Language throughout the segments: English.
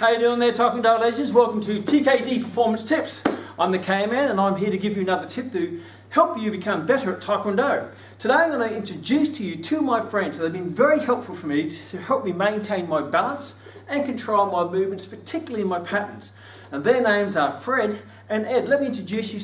How you doing there, Taekwondo legends? Welcome to TKD Performance Tips. I'm the K-Man and I'm here to give you another tip to help you become better at Taekwondo. Today I'm going to introduce to you two of my friends. They've been very helpful for me to help me maintain my balance and control my movements, particularly my patterns. And their names are Fred and Ed. Let me introduce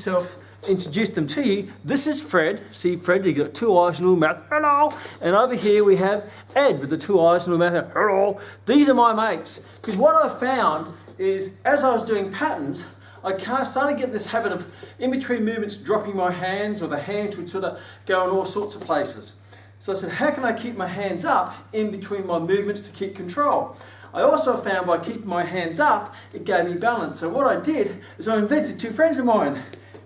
them to you. This is Fred. See Fred, you've got two eyes and a little mouth. Hello. And over here we have Ed with the two eyes and a little mouth. Hello. These are my mates. Because what I found is, as I was doing patterns, I started getting this habit of in between movements dropping my hands, or the hands would sort of go in all sorts of places. So I said, how can I keep my hands up in between my movements to keep control? I also found by keeping my hands up, it gave me balance. So what I did is I invented two friends of mine.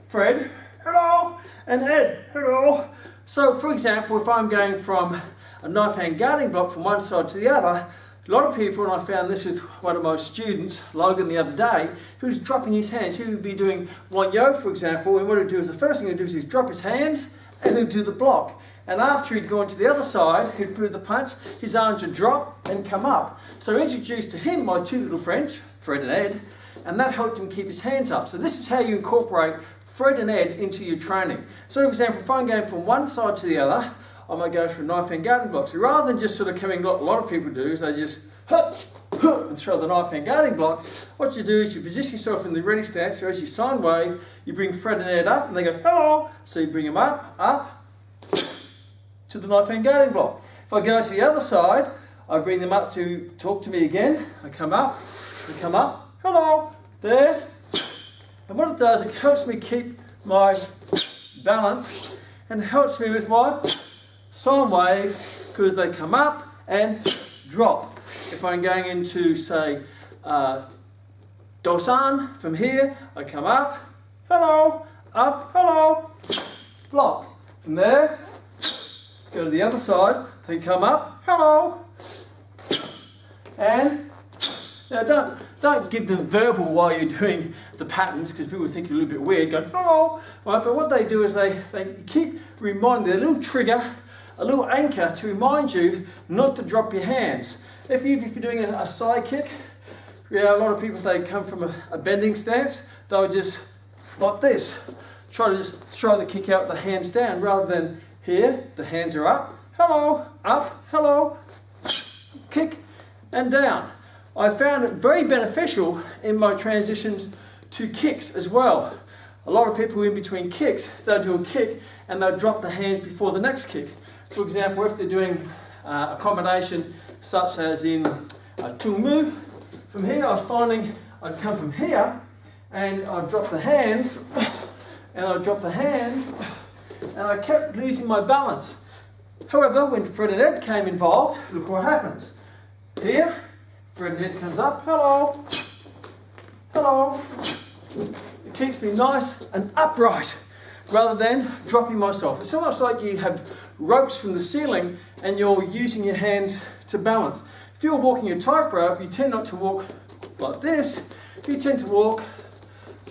Fred, hello, and Ed, hello. So for example, if I'm going from a knife hand guarding block from one side to the other, a lot of people, and I found this with one of my students, Logan, the other day, who's dropping his hands. He would be doing one yo, for example, and what he'd do is the first thing he'd do is he'd drop his hands and then do the block. And after he'd gone to the other side, he'd do the punch, his arms would drop and come up. So I introduced to him my two little friends, Fred and Ed, and that helped him keep his hands up. So this is how you incorporate Fred and Ed into your training. So for example, if I'm going from one side to the other, I might go for knife hand guarding block. So rather than just sort of coming, what a lot of people do is they just and throw the knife hand guarding block. What you do is you position yourself in the ready stance. So as you sine wave, you bring Fred and Ed up and they go, hello. So you bring them up to the knife hand guarding block. If I go to the other side, I bring them up to talk to me again. I come up, hello, there. And what it does, it helps me keep my balance and helps me with my sine wave because they come up and drop. If I'm going into, say, Dosan from here, I come up, hello, up, hello, block. From there, go to the other side, they come up, hello, and now don't give them verbal while you're doing the patterns because people think you're a little bit weird, going, hello, right? But what they do is they keep reminding, a little trigger, a little anchor to remind you not to drop your hands. If you're doing a side kick, a lot of people, if they come from a bending stance, they'll just, like this, try to just throw the kick out with the hands down rather than here, the hands are up, hello, kick and down. I found it very beneficial in my transitions to kicks as well. A lot of people in between kicks, they'll do a kick and they'll drop the hands before the next kick. For example, if they're doing a combination such as in Tung Mu, from here I was finding I'd come from here and I'd drop the hands and I'd drop the hands and I kept losing my balance. However, when Fred and Ed came involved, look what happens. Here, Fred and Ed comes up, hello, hello. It keeps me nice and upright rather than dropping myself. It's almost like you have ropes from the ceiling and you're using your hands to balance. If you're walking a tightrope, you tend not to walk like this, you tend to walk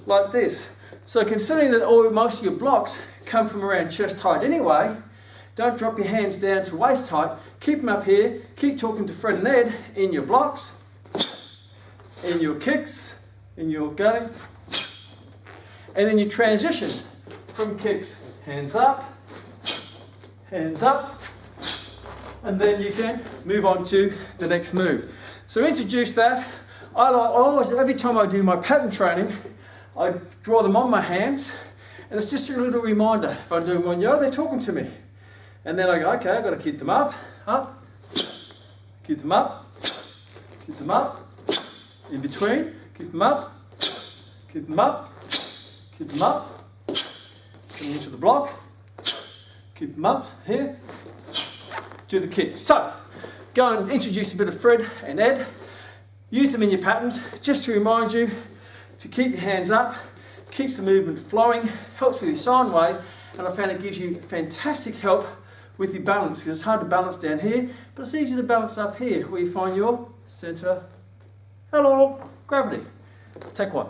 like this. So considering that most of your blocks come from around chest height anyway, don't drop your hands down to waist height, keep them up here, keep talking to Fred and Ed in your blocks, in your kicks, in your going, and then you transition from kicks, hands up, and then you can move on to the next move. So introduce that. I always, every time I do my pattern training, I draw them on my hands, and it's just a little reminder. If I'm doing one yo, they're talking to me. And then I go, okay, I've got to keep them up, keep them up, in between, keep them up, keep them up, coming into the block, keep them up here, do the kick. So, go and introduce a bit of Fred and Ed, use them in your patterns, just to remind you to keep your hands up, keeps the movement flowing, helps with your sine wave, and I found it gives you fantastic help with your balance, because it's hard to balance down here, but it's easy to balance up here, where you find your centre, hello, gravity. Take one.